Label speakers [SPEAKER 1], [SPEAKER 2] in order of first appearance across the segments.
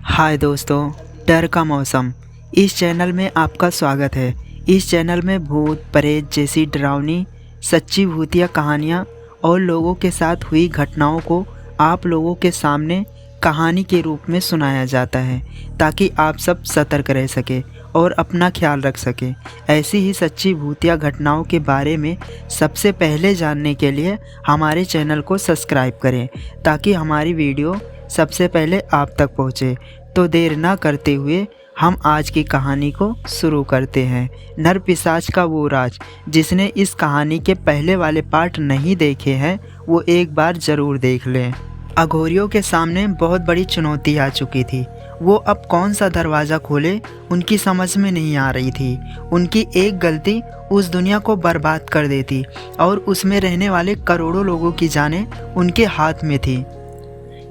[SPEAKER 1] हाय दोस्तों, डर का मौसम इस चैनल में आपका स्वागत है। इस चैनल में भूत प्रेत जैसी डरावनी सच्ची भूतिया कहानियाँ और लोगों के साथ हुई घटनाओं को आप लोगों के सामने कहानी के रूप में सुनाया जाता है, ताकि आप सब सतर्क रह सके और अपना ख्याल रख सके। ऐसी ही सच्ची भूतिया घटनाओं के बारे में सबसे पहले जानने के लिए हमारे चैनल को सब्सक्राइब करें, ताकि हमारी वीडियो सबसे पहले आप तक पहुँचे। तो देर ना करते हुए हम आज की कहानी को शुरू करते हैं। नर पिशाच का वो राज। जिसने इस कहानी के पहले वाले पार्ट नहीं देखे हैं, वो एक बार ज़रूर देख लें। अघोरियों के सामने बहुत बड़ी चुनौती आ चुकी थी। वो अब कौन सा दरवाज़ा खोले, उनकी समझ में नहीं आ रही थी। उनकी एक गलती उस दुनिया को बर्बाद कर देती और उसमें रहने वाले करोड़ों लोगों की जानें उनके हाथ में थी।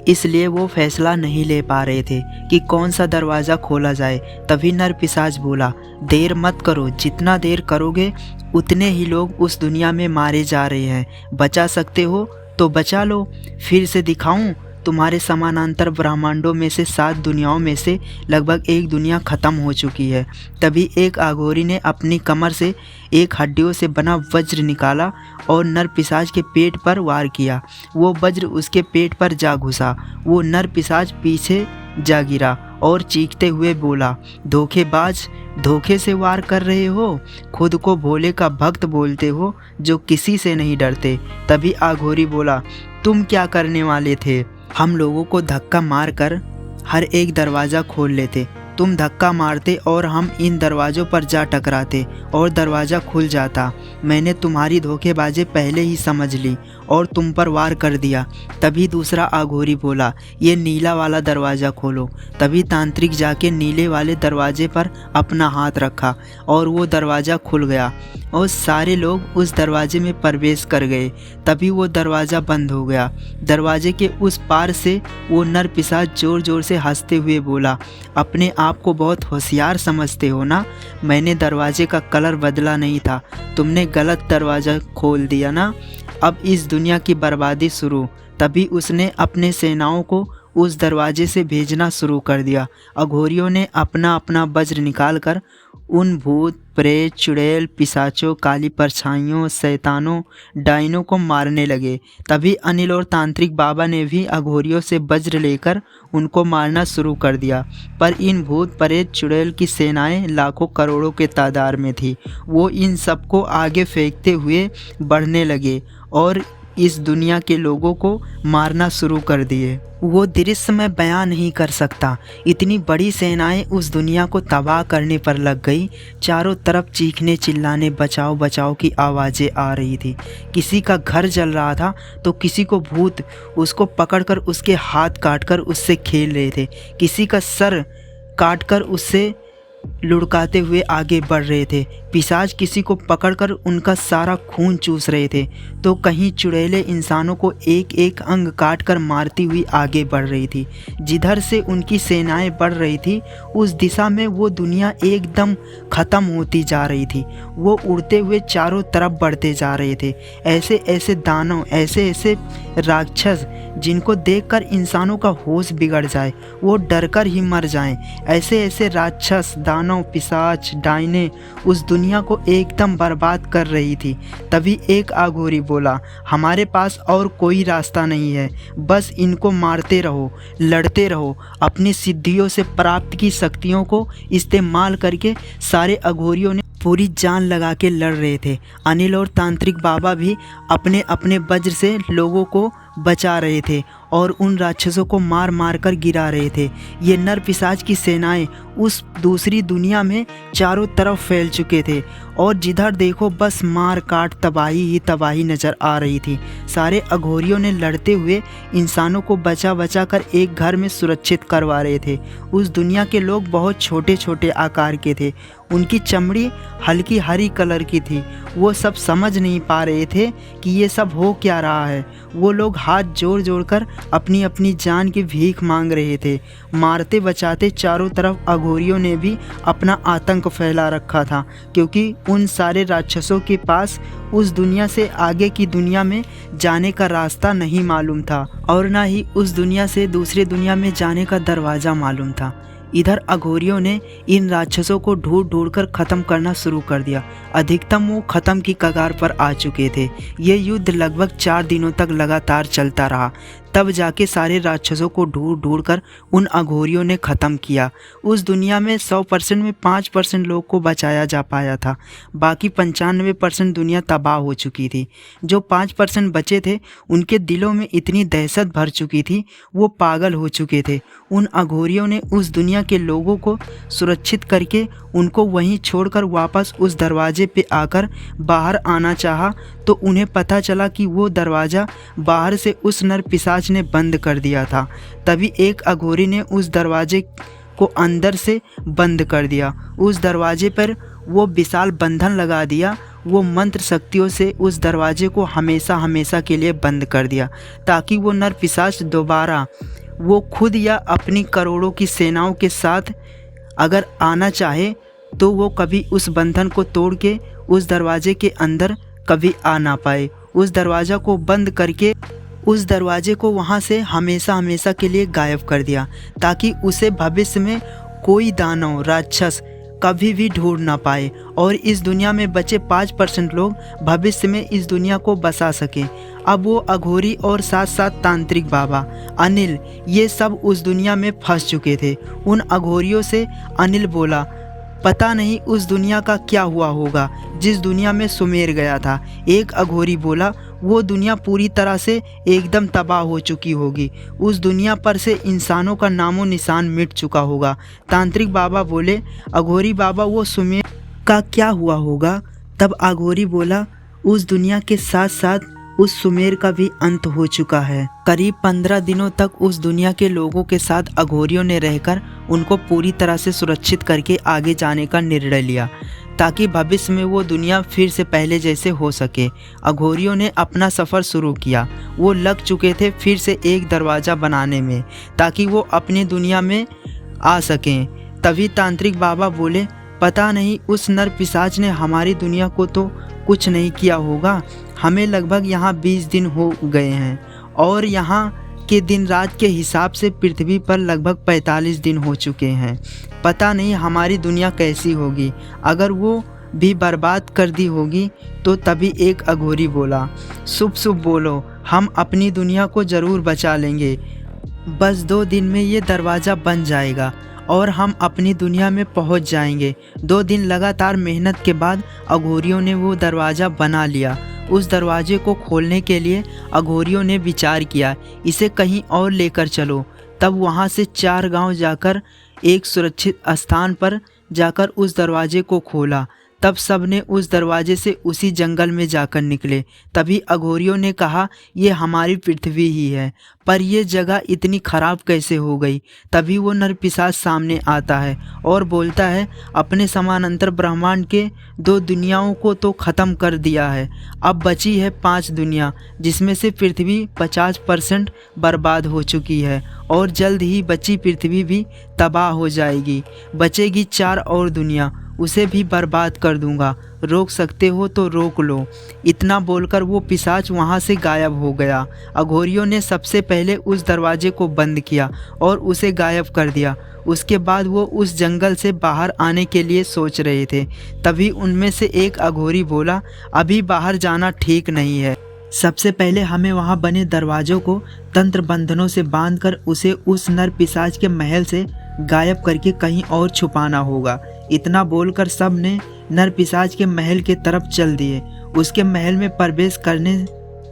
[SPEAKER 1] इसलिए वो फैसला नहीं ले पा रहे थे कि कौन सा दरवाज़ा खोला जाए। तभी नर पिशाच बोला, देर मत करो, जितना देर करोगे उतने ही लोग उस दुनिया में मारे जा रहे हैं। बचा सकते हो तो बचा लो। फिर से दिखाऊं, तुम्हारे समानांतर ब्रह्मांडों में से 7 दुनियाओं में से लगभग एक दुनिया ख़त्म हो चुकी है। तभी एक अघोरी ने अपनी कमर से एक हड्डियों से बना वज्र निकाला और नर पिशाच के पेट पर वार किया। वो वज्र उसके पेट पर जा घुसा। वो नर पिशाच पीछे जा गिरा और चीखते हुए बोला, धोखेबाज, धोखे से वार कर रहे हो। खुद को भोले का भक्त बोलते हो जो किसी से नहीं डरते। तभी अघोरी बोला, तुम क्या करने वाले थे? हम लोगों को धक्का मार कर हर एक दरवाज़ा खोल लेते। तुम धक्का मारते और हम इन दरवाज़ों पर जा टकराते और दरवाज़ा खुल जाता। मैंने तुम्हारी धोखेबाजी पहले ही समझ ली और तुम पर वार कर दिया। तभी दूसरा अघोरी बोला, ये नीला वाला दरवाज़ा खोलो। तभी तांत्रिक जाके नीले वाले दरवाजे पर अपना हाथ रखा और वो दरवाज़ा खुल गया और सारे लोग उस दरवाजे में प्रवेश कर गए। तभी वो दरवाज़ा बंद हो गया। दरवाजे के उस पार से वो नर पिशाच ज़ोर ज़ोर से हंसते हुए बोला, अपने आप को बहुत होशियार समझते हो ना? मैंने दरवाजे का कलर बदला नहीं था, तुमने गलत दरवाज़ा खोल दिया ना। अब इस दुनिया की बर्बादी शुरू। तभी उसने अपने सेनाओं को उस दरवाजे से भेजना शुरू कर दिया। अघोरियों ने अपना अपना वज्र निकालकर उन भूत प्रेत चुड़ैल पिशाचों काली परछाइयों शैतानों डाइनों को मारने लगे। तभी अनिल और तांत्रिक बाबा ने भी अघोरियों से वज्र लेकर उनको मारना शुरू कर दिया। पर इन भूत प्रेत चुड़ैल की सेनाएं लाखों करोड़ों के तादाद में थी। वो इन सबको आगे फेंकते हुए बढ़ने लगे और इस दुनिया के लोगों को मारना शुरू कर दिए। वो दृश्य मैं बयां नहीं कर सकता। इतनी बड़ी सेनाएं उस दुनिया को तबाह करने पर लग गई। चारों तरफ चीखने चिल्लाने बचाओ बचाओ की आवाज़ें आ रही थी। किसी का घर जल रहा था तो किसी को भूत उसको पकड़कर उसके हाथ काटकर उससे खेल रहे थे। किसी का सर काटकर उससे लुढ़काते हुए आगे बढ़ रहे थे। पिशाच किसी को पकड़कर उनका सारा खून चूस रहे थे तो कहीं चुड़ैलें इंसानों को एक एक अंग काटकर मारती हुई आगे बढ़ रही थी। जिधर से उनकी सेनाएं बढ़ रही थी उस दिशा में वो दुनिया एकदम ख़त्म होती जा रही थी। वो उड़ते हुए चारों तरफ बढ़ते जा रहे थे। ऐसे ऐसे दानव, ऐसे ऐसे राक्षस जिनको देखकर इंसानों का होश बिगड़ जाए, वो डरकर ही मर जाएं। ऐसे ऐसे राक्षस दानव पिशाच डाइने उस दुनिया को एकदम बर्बाद कर रही थी। तभी एक अघोरी बोला, हमारे पास और कोई रास्ता नहीं है, बस इनको मारते रहो, लड़ते रहो। अपनी सिद्धियों से प्राप्त की शक्तियों को इस्तेमाल करके सारे अघोरियों ने पूरी जान लगा के लड़ रहे थे। अनिल और तांत्रिक बाबा भी अपने अपने वज्र से लोगों को बचा रहे थे और उन राक्षसों को मार मार कर गिरा रहे थे। ये नर पिशाच की सेनाएं उस दूसरी दुनिया में चारों तरफ फैल चुके थे और जिधर देखो बस मार काट तबाही ही तबाही नज़र आ रही थी। सारे अघोरियों ने लड़ते हुए इंसानों को बचा बचा कर एक घर में सुरक्षित करवा रहे थे। उस दुनिया के लोग बहुत छोटे छोटे आकार के थे। उनकी चमड़ी हल्की हरी कलर की थी। वो सब समझ नहीं पा रहे थे कि ये सब हो क्या रहा है। वो लोग हाथ जोड़ जोड़ कर अपनी अपनी जान की भीख मांग रहे थे। मारते बचाते चारों तरफ अघोरियों ने भी अपना आतंक फैला रखा था, क्योंकि उन सारे राक्षसों के पास उस दुनिया से आगे की दुनिया में जाने का रास्ता नहीं मालूम था और ना ही उस दुनिया से दूसरी दुनिया में जाने का दरवाज़ा मालूम था। इधर अघोरियों ने इन राक्षसों को ढूंढ ढूंढ कर ख़त्म करना शुरू कर दिया। अधिकतम वो ख़त्म की कगार पर आ चुके थे। ये युद्ध लगभग 4 दिनों तक लगातार चलता रहा। तब जाके सारे राक्षसों को ढूंढ ढूंढ कर उन अघोरियों ने ख़त्म किया। उस दुनिया में 100% में 5% लोग को बचाया जा पाया था। बाकी 95% दुनिया तबाह हो चुकी थी। जो 5% बचे थे उनके दिलों में इतनी दहशत भर चुकी थी, वो पागल हो चुके थे। उन अघोरियों ने उस दुनिया के लोगों को सुरक्षित करके उनको वहीं छोड़कर वापस उस दरवाजे पे आकर बाहर आना चाहा, तो उन्हें पता चला कि वो दरवाज़ा बाहर से उस नर पिशाच ने बंद कर दिया था। तभी एक अघोरी ने उस दरवाजे को अंदर से बंद कर दिया। उस दरवाजे पर वो विशाल बंधन लगा दिया। वो मंत्र शक्तियों से उस दरवाजे को हमेशा हमेशा के लिए बंद कर दिया, ताकि वो नर पिशाच दोबारा वो खुद या अपनी करोड़ों की सेनाओं के साथ अगर आना चाहे तो वो कभी उस बंधन को तोड़ के उस दरवाजे के अंदर कभी आ ना पाए। उस दरवाज़ा को बंद करके उस दरवाजे को वहाँ से हमेशा हमेशा के लिए गायब कर दिया, ताकि उसे भविष्य में कोई दानव राक्षस कभी भी ढूंढ ना पाए और इस दुनिया में बचे 5% लोग भविष्य में इस दुनिया को बसा सकें। अब वो अघोरी और साथ साथ तांत्रिक बाबा अनिल ये सब उस दुनिया में फंस चुके थे। उन अघोरियों से अनिल बोला, पता नहीं उस दुनिया का क्या हुआ होगा जिस दुनिया में सुमेर गया था। एक अघोरी बोला, वो दुनिया पूरी तरह से एकदम तबाह हो चुकी होगी। उस दुनिया पर से इंसानों का नामो निशान मिट चुका होगा। तांत्रिक बाबा बोले, अघोरी बाबा वो सुमेर का क्या हुआ होगा? तब अघोरी बोला, उस दुनिया के साथ साथ उस सुमेर का भी अंत हो चुका है। करीब 15 दिनों तक उस दुनिया के लोगों के साथ अघोरियों ने रहकर उनको पूरी तरह से सुरक्षित करके आगे जाने का निर्णय लिया, ताकि भविष्य में वो दुनिया फिर से पहले जैसे हो सके। अघोरियों ने अपना सफ़र शुरू किया। वो लग चुके थे फिर से एक दरवाज़ा बनाने में, ताकि वो अपनी दुनिया में आ सकें। तभी तांत्रिक बाबा बोले, पता नहीं उस नर पिशाच ने हमारी दुनिया को तो कुछ नहीं किया होगा। हमें लगभग यहाँ 20 दिन हो गए हैं और यहाँ के दिन रात के हिसाब से पृथ्वी पर लगभग 45 दिन हो चुके हैं। पता नहीं हमारी दुनिया कैसी होगी। अगर वो भी बर्बाद कर दी होगी तो। तभी एक अघोरी बोला, शुभ शुभ बोलो, हम अपनी दुनिया को ज़रूर बचा लेंगे। बस 2 दिन में ये दरवाज़ा बन जाएगा और हम अपनी दुनिया में पहुंच जाएंगे। 2 दिन लगातार मेहनत के बाद अघोरियों ने वो दरवाज़ा बना लिया। उस दरवाजे को खोलने के लिए अघोरियों ने विचार किया, इसे कहीं और लेकर चलो। तब वहाँ से 4 गांव जाकर एक सुरक्षित स्थान पर जाकर उस दरवाजे को खोला। तब सब ने उस दरवाजे से उसी जंगल में जाकर निकले। तभी अघोरियों ने कहा, ये हमारी पृथ्वी ही है, पर यह जगह इतनी खराब कैसे हो गई? तभी वो नर पिशाच सामने आता है और बोलता है, अपने समानांतर ब्रह्मांड के 2 दुनियाओं को तो ख़त्म कर दिया है। अब बची है 5 दुनिया, जिसमें से पृथ्वी 50% बर्बाद हो चुकी है और जल्द ही बची पृथ्वी भी तबाह हो जाएगी। बचेगी 4 और दुनिया, उसे भी बर्बाद कर दूंगा। रोक सकते हो तो रोक लो। इतना बोलकर वो पिशाच वहाँ से गायब हो गया। अघोरियों ने सबसे पहले उस दरवाजे को बंद किया और उसे गायब कर दिया। उसके बाद वो उस जंगल से बाहर आने के लिए सोच रहे थे। तभी उनमें से एक अघोरी बोला, अभी बाहर जाना ठीक नहीं है। सबसे पहले हमें वहाँ बने दरवाज़ों को तंत्र बंधनों से बांधकर उसे उस नर पिशाच के महल से गायब करके कहीं और छुपाना होगा। इतना बोलकर सब ने नर पिशाच के महल के तरफ चल दिए। उसके महल में प्रवेश करने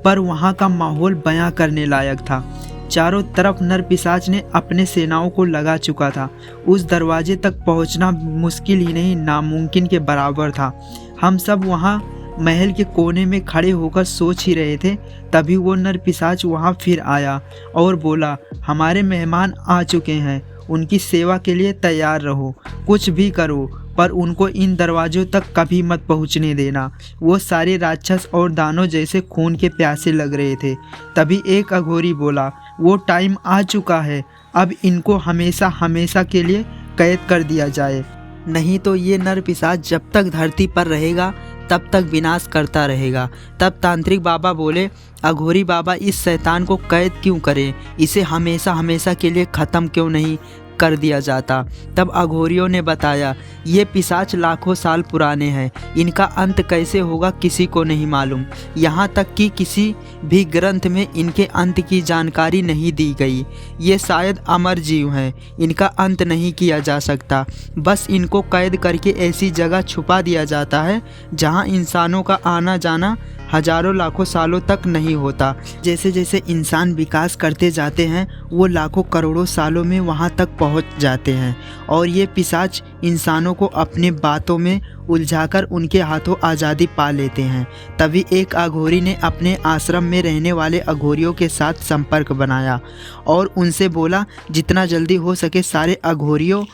[SPEAKER 1] पर वहाँ का माहौल बयां करने लायक था। चारों तरफ नर पिशाच ने अपने सेनाओं को लगा चुका था। उस दरवाजे तक पहुँचना मुश्किल ही नहीं, नामुमकिन के बराबर था। हम सब वहाँ महल के कोने में खड़े होकर सोच ही रहे थे। तभी वो नर पिशाच वहाँ फिर आया और बोला, हमारे मेहमान आ चुके हैं, उनकी सेवा के लिए तैयार रहो। कुछ भी करो, पर उनको इन दरवाज़ों तक कभी मत पहुंचने देना। वो सारे राक्षस और दानों जैसे खून के प्यासे लग रहे थे। तभी एक अघोरी बोला, वो टाइम आ चुका है, अब इनको हमेशा हमेशा के लिए कैद कर दिया जाए। नहीं तो ये नर पिशाच जब तक धरती पर रहेगा तब तक विनाश करता रहेगा। तब तांत्रिक बाबा बोले, अघोरी बाबा इस शैतान को कैद क्यों करें, इसे हमेशा हमेशा के लिए ख़त्म क्यों नहीं कर दिया जाता। तब अघोरियों ने बताया, ये पिशाच लाखों साल पुराने हैं, इनका अंत कैसे होगा किसी को नहीं मालूम। यहाँ तक कि किसी भी ग्रंथ में इनके अंत की जानकारी नहीं दी गई। ये शायद अमर जीव हैं, इनका अंत नहीं किया जा सकता। बस इनको कैद करके ऐसी जगह छुपा दिया जाता है जहाँ इंसानों का आना जाना हजारों लाखों सालों तक नहीं होता। जैसे जैसे इंसान विकास करते जाते हैं वो लाखों करोड़ों सालों में वहाँ तक पहुँच जाते हैं और ये पिशाच इंसानों को अपने बातों में उलझाकर उनके हाथों आज़ादी पा लेते हैं। तभी एक अघोरी ने अपने आश्रम में रहने वाले अघोरियों के साथ संपर्क बनाया और उनसे बोला, जितना जल्दी हो सके सारे अघोरियों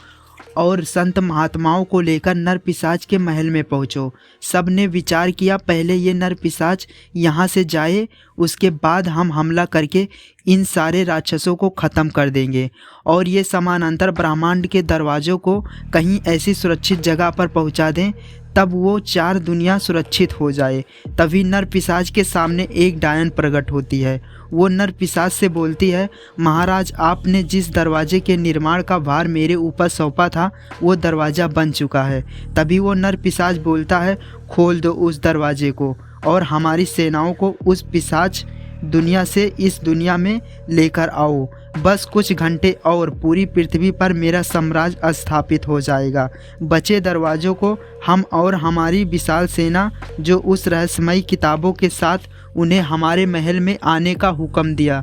[SPEAKER 1] और संत महात्माओं को लेकर नर पिशाच के महल में पहुँचो। सब ने विचार किया, पहले ये नर पिशाच यहाँ से जाए, उसके बाद हम हमला करके इन सारे राक्षसों को ख़त्म कर देंगे और ये समानांतर ब्रह्मांड के दरवाज़ों को कहीं ऐसी सुरक्षित जगह पर पहुँचा दें तब वो चार दुनिया सुरक्षित हो जाए। तभी नर पिशाच के सामने एक डायन प्रकट होती है। वो नर पिशाच से बोलती है, महाराज आपने जिस दरवाजे के निर्माण का भार मेरे ऊपर सौंपा था वो दरवाज़ा बन चुका है। तभी वो नर पिशाच बोलता है, खोल दो उस दरवाजे को और हमारी सेनाओं को उस पिशाच दुनिया से इस दुनिया में लेकर आओ। बस कुछ घंटे और पूरी पृथ्वी पर मेरा साम्राज्य स्थापित हो जाएगा। बचे दरवाज़ों को हम और हमारी विशाल सेना जो उस रहस्यमयी किताबों के साथ उन्हें हमारे महल में आने का हुक्म दिया।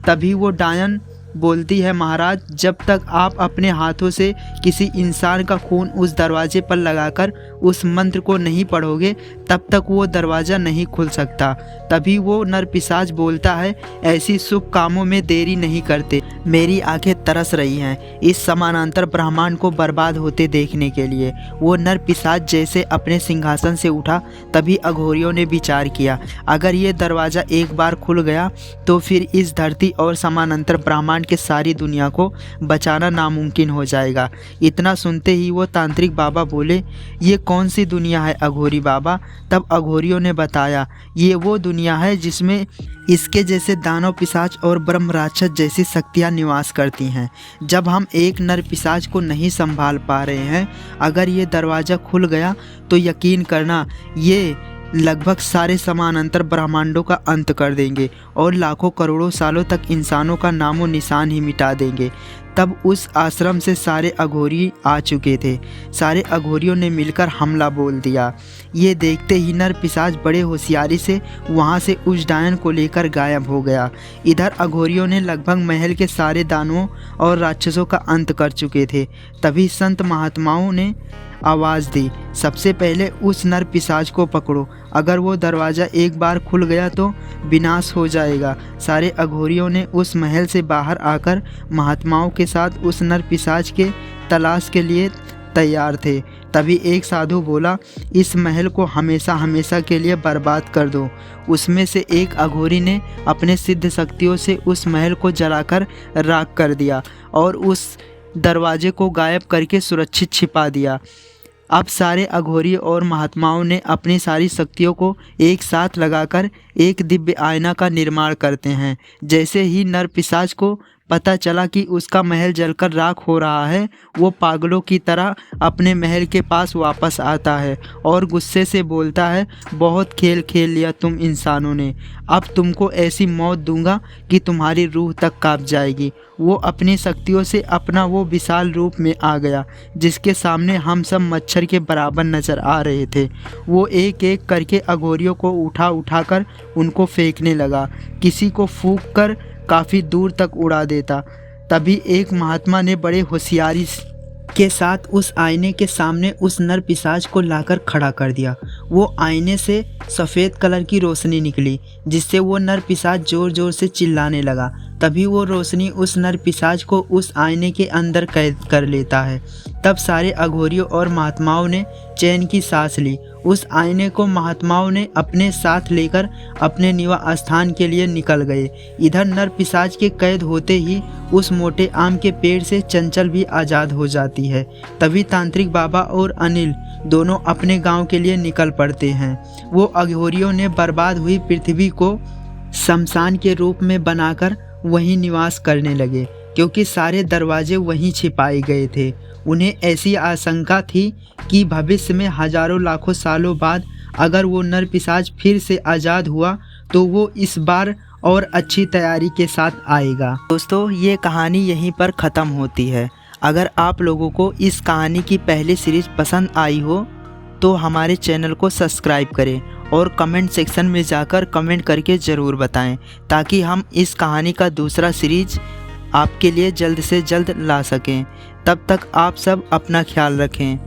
[SPEAKER 1] तभी वो डायन बोलती है, महाराज जब तक आप अपने हाथों से किसी इंसान का खून उस दरवाजे पर लगाकर उस मंत्र को नहीं पढ़ोगे तब तक वो दरवाज़ा नहीं खुल सकता। तभी वो नर पिशाच बोलता है, ऐसी शुभ कामों में देरी नहीं करते। मेरी आंखें तरस रही हैं इस समानांतर ब्रह्मांड को बर्बाद होते देखने के लिए। वो नर पिशाच जैसे अपने सिंहासन से उठा तभी अघोरियों ने विचार किया, अगर ये दरवाज़ा एक बार खुल गया तो फिर इस धरती और समानांतर ब्रह्मांड के सारी दुनिया को बचाना नामुमकिन हो जाएगा। इतना सुनते ही वो तांत्रिक बाबा बोले, ये कौन सी दुनिया है अघोरी बाबा? तब अघोरियों ने बताया, ये वो दुनिया है जिसमें इसके जैसे दानव पिशाच और ब्रह्म राक्षस जैसी शक्तियाँ निवास करती हैं। जब हम एक नर पिशाच को नहीं संभाल पा रहे हैं, अगर ये दरवाज़ा खुल गया तो यकीन करना ये लगभग सारे समानांतर ब्रह्मांडों का अंत कर देंगे और लाखों करोड़ों सालों तक इंसानों का नामो निशान ही मिटा देंगे। तब उस आश्रम से सारे अघोरी आ चुके थे। सारे अघोरियों ने मिलकर हमला बोल दिया। ये देखते ही नर पिशाच बड़े होशियारी से वहाँ से उस डायन को लेकर गायब हो गया। इधर अघोरियों ने लगभग महल के सारे दानवों और राक्षसों का अंत कर चुके थे। तभी संत महात्माओं ने आवाज़ दी, सबसे पहले उस नर पिशाच को पकड़ो, अगर वो दरवाज़ा एक बार खुल गया तो विनाश हो जाएगा। सारे अघोरियों ने उस महल से बाहर आकर महात्माओं के साथ उस नर पिशाच के तलाश के लिए तैयार थे। तभी एक साधु बोला, इस महल को हमेशा हमेशा के लिए बर्बाद कर दो। उसमें से एक अघोरी ने अपने सिद्ध शक्तियों से उस महल को जलाकर राख कर दिया और उस दरवाजे को गायब करके सुरक्षित छिपा दिया। अब सारे अघोरी और महात्माओं ने अपनी सारी शक्तियों को एक साथ लगाकर एक दिव्य आईना का निर्माण करते हैं। जैसे ही नर पिशाच को पता चला कि उसका महल जलकर राख हो रहा है, वो पागलों की तरह अपने महल के पास वापस आता है और गुस्से से बोलता है, बहुत खेल खेल लिया तुम इंसानों ने, अब तुमको ऐसी मौत दूंगा कि तुम्हारी रूह तक कांप जाएगी। वो अपनी शक्तियों से अपना वो विशाल रूप में आ गया जिसके सामने हम सब मच्छर के बराबर नजर आ रहे थे। वो एक एक करके अघोरियों को उठा कर उनको फेंकने लगा, किसी को फूंक कर काफ़ी दूर तक उड़ा देता। तभी एक महात्मा ने बड़े होशियारी के साथ उस आईने के सामने उस नर पिशाच को लाकर खड़ा कर दिया। वो आईने से सफ़ेद कलर की रोशनी निकली जिससे वो नर पिशाच ज़ोर ज़ोर से चिल्लाने लगा, तभी वो रोशनी उस नर पिशाच को उस आईने के अंदर कैद कर लेता है। तब सारे अघोरियों और महात्माओं ने चैन की सांस ली। उस आईने को महात्माओं ने अपने साथ लेकर अपने निवास स्थान के लिए निकल गए। इधर नर पिशाच के कैद होते ही उस मोटे आम के पेड़ से चंचल भी आज़ाद हो जाती है। तभी तांत्रिक बाबा और अनिल दोनों अपने गांव के लिए निकल पड़ते हैं। वो अघोरियों ने बर्बाद हुई पृथ्वी को शमशान के रूप में बनाकर वहीं निवास करने लगे, क्योंकि सारे दरवाजे वहीं छिपाए गए थे। उन्हें ऐसी आशंका थी कि भविष्य में हजारों लाखों सालों बाद अगर वो नर पिशाच फिर से आज़ाद हुआ तो वो इस बार और अच्छी तैयारी के साथ आएगा। दोस्तों, ये कहानी यहीं पर ख़त्म होती है। अगर आप लोगों को इस कहानी की पहली सीरीज़ पसंद आई हो तो हमारे चैनल को सब्सक्राइब करें और कमेंट सेक्शन में जाकर कमेंट करके ज़रूर बताएं, ताकि हम इस कहानी का दूसरा सीरीज़ आपके लिए जल्द से जल्द ला सकें। तब तक आप सब अपना ख्याल रखें।